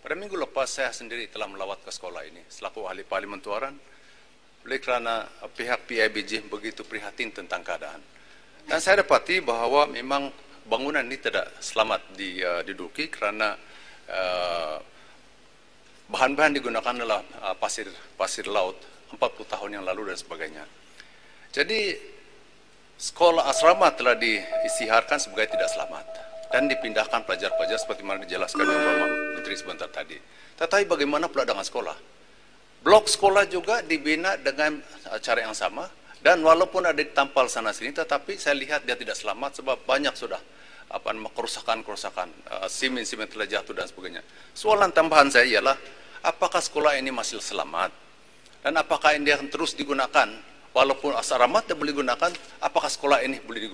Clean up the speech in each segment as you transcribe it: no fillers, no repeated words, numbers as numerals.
Pada minggu lepas saya sendiri telah melawat ke sekolah ini selaku ahli Parlimen Tuaran oleh kerana pihak PIBG begitu prihatin tentang keadaan. Dan saya dapati bahawa memang bangunan ini tidak selamat diduduki kerana bahan-bahan digunakan adalah pasir laut 40 tahun yang lalu dan sebagainya. Jadi sekolah asrama telah diisytiharkan sebagai tidak selamat dan dipindahkan pelajar-pelajar seperti mana dijelaskan oleh Bapak Menteri sebentar tadi. Tetapi bagaimana pula dengan sekolah? Blok sekolah juga dibina dengan cara yang sama dan walaupun ada ditampal sana sini, tetapi saya lihat dia tidak selamat sebab banyak sudah kerusakan-kerusakan, simen-simen telah jatuh dan sebagainya. Soalan tambahan saya ialah apakah sekolah ini masih selamat dan apakah ini akan terus digunakan? Walaupun asrama tidak boleh digunakan, apakah sekolah ini boleh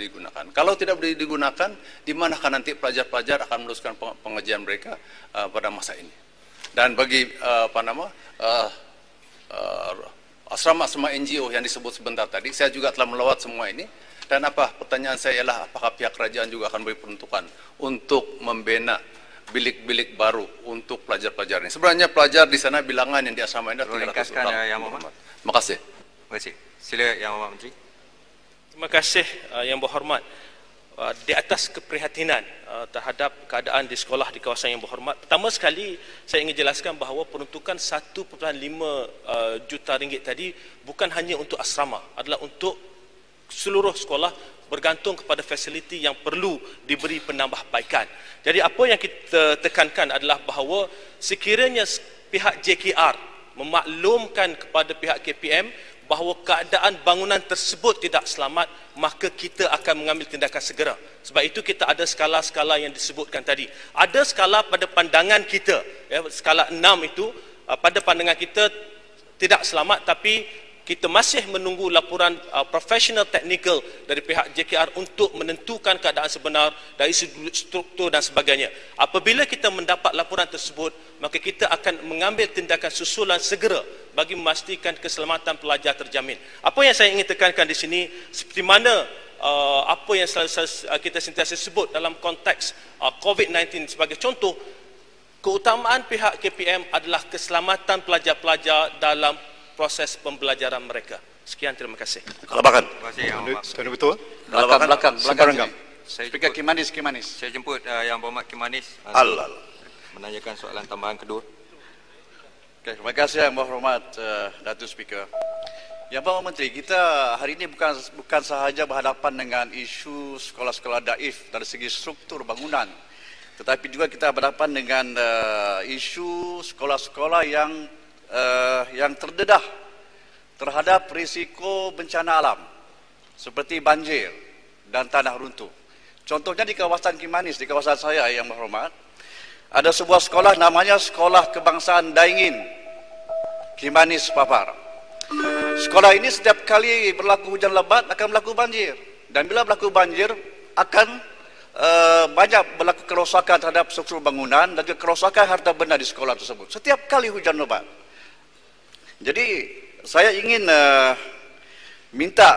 digunakan? Kalau tidak boleh digunakan, di manakah nanti pelajar-pelajar akan meneruskan pengajian mereka pada masa ini? Dan bagi asrama-asrama NGO yang disebut sebentar tadi, saya juga telah melawat semua ini. Dan pertanyaan saya ialah apakah pihak kerajaan juga akan beri peruntukan untuk membina bilik-bilik baru untuk pelajar-pelajar ini? Sebenarnya pelajar di sana bilangan yang di asrama ini adalah 300 orang. Terima kasih. Terima kasih. Sila Yang Berhormat Menteri. Terima kasih Yang Berhormat. Di atas keprihatinan terhadap keadaan di sekolah di kawasan Yang Berhormat, pertama sekali saya ingin jelaskan bahawa peruntukan 1.5 juta ringgit tadi bukan hanya untuk asrama, adalah untuk seluruh sekolah bergantung kepada fasiliti yang perlu diberi penambahbaikan. Jadi apa yang kita tekankan adalah bahawa sekiranya pihak JKR memaklumkan kepada pihak KPM bahawa keadaan bangunan tersebut tidak selamat, maka kita akan mengambil tindakan segera. Sebab itu kita ada skala-skala yang disebutkan tadi. Ada skala pada pandangan kita, ya, skala 6 itu pada pandangan kita tidak selamat, tapi kita masih menunggu laporan profesional teknikal dari pihak JKR untuk menentukan keadaan sebenar dari sudut struktur dan sebagainya. Apabila kita mendapat laporan tersebut, maka kita akan mengambil tindakan susulan segera bagi memastikan keselamatan pelajar terjamin. Apa yang saya ingin tekankan di sini, seperti mana apa yang kita sentiasa sebut dalam konteks COVID-19 sebagai contoh, keutamaan pihak KPM adalah keselamatan pelajar-pelajar dalam proses pembelajaran mereka. Sekian, terima kasih. Kelabakan. Terima kasih Yang Berhormat. Tuan betul. Belakang. Speaker Kimanis. Saya jemput Yang Berhormat Kimanis menanyakan soalan tambahan kedua. Okay, terima kasih Yang Berhormat Datuk Speaker. Yang Berhormat Menteri, kita hari ini bukan sahaja berhadapan dengan isu sekolah-sekolah daif dari segi struktur bangunan, tetapi juga kita berhadapan dengan isu sekolah-sekolah yang terdedah terhadap risiko bencana alam seperti banjir dan tanah runtuh. Contohnya di kawasan Kimanis, di kawasan saya Yang Berhormat, ada sebuah sekolah namanya Sekolah Kebangsaan Daingin Kimanis Papar. Sekolah ini setiap kali berlaku hujan lebat akan berlaku banjir, dan bila berlaku banjir akan banyak berlaku kerosakan terhadap struktur bangunan dan juga kerosakan harta benda di sekolah tersebut setiap kali hujan lebat. Jadi saya ingin minta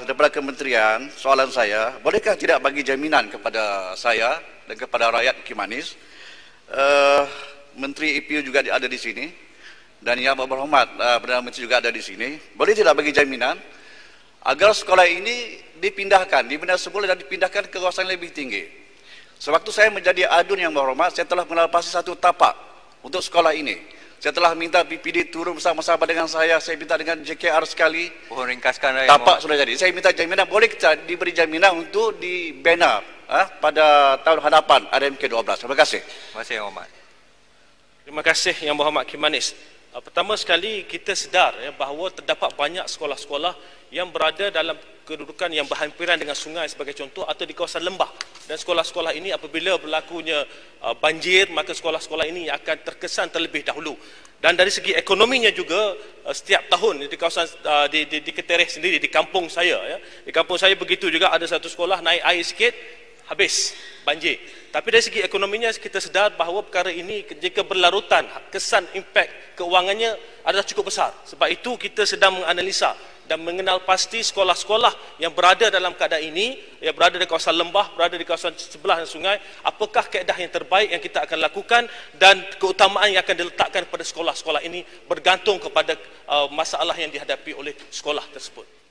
daripada kementerian, soalan saya, bolehkah tidak bagi jaminan kepada saya dan kepada rakyat Kimanis? Menteri EPU juga ada di sini, dan Yang Berhormat Perdana Menteri juga ada di sini. Boleh tidak bagi jaminan agar sekolah ini dipindahkan, dibina semula dan dipindahkan ke kawasan lebih tinggi? Sewaktu saya menjadi adun Yang Berhormat, saya telah mengalasi satu tapak untuk sekolah ini. Saya telah minta BPD turun bersama-sama dengan saya minta dengan JKR sekali. Mohon ringkaskan. Tapak sudah jadi. Saya minta jaminan, boleh kita diberi jaminan untuk dibina pada tahun hadapan RMK 12. Terima kasih. Terima kasih Yang Berhormat. Terima kasih Yang Berhormat Kimanis. Pertama sekali kita sedar bahawa terdapat banyak sekolah-sekolah yang berada dalam kedudukan yang berhampiran dengan sungai sebagai contoh, atau di kawasan lembah, dan sekolah-sekolah ini apabila berlakunya banjir, maka sekolah-sekolah ini akan terkesan terlebih dahulu. Dan dari segi ekonominya juga, setiap tahun di kawasan di Ketereh sendiri, di kampung saya, di kampung saya begitu juga, ada satu sekolah naik air sikit habis banjir. Tapi dari segi ekonominya kita sedar bahawa perkara ini jika berlarutan, kesan impak keuangannya adalah cukup besar. Sebab itu kita sedang menganalisa dan mengenal pasti sekolah-sekolah yang berada dalam keadaan ini, yang berada di kawasan lembah, berada di kawasan sebelah sungai, apakah kaedah yang terbaik yang kita akan lakukan, dan keutamaan yang akan diletakkan kepada sekolah-sekolah ini bergantung kepada masalah yang dihadapi oleh sekolah tersebut.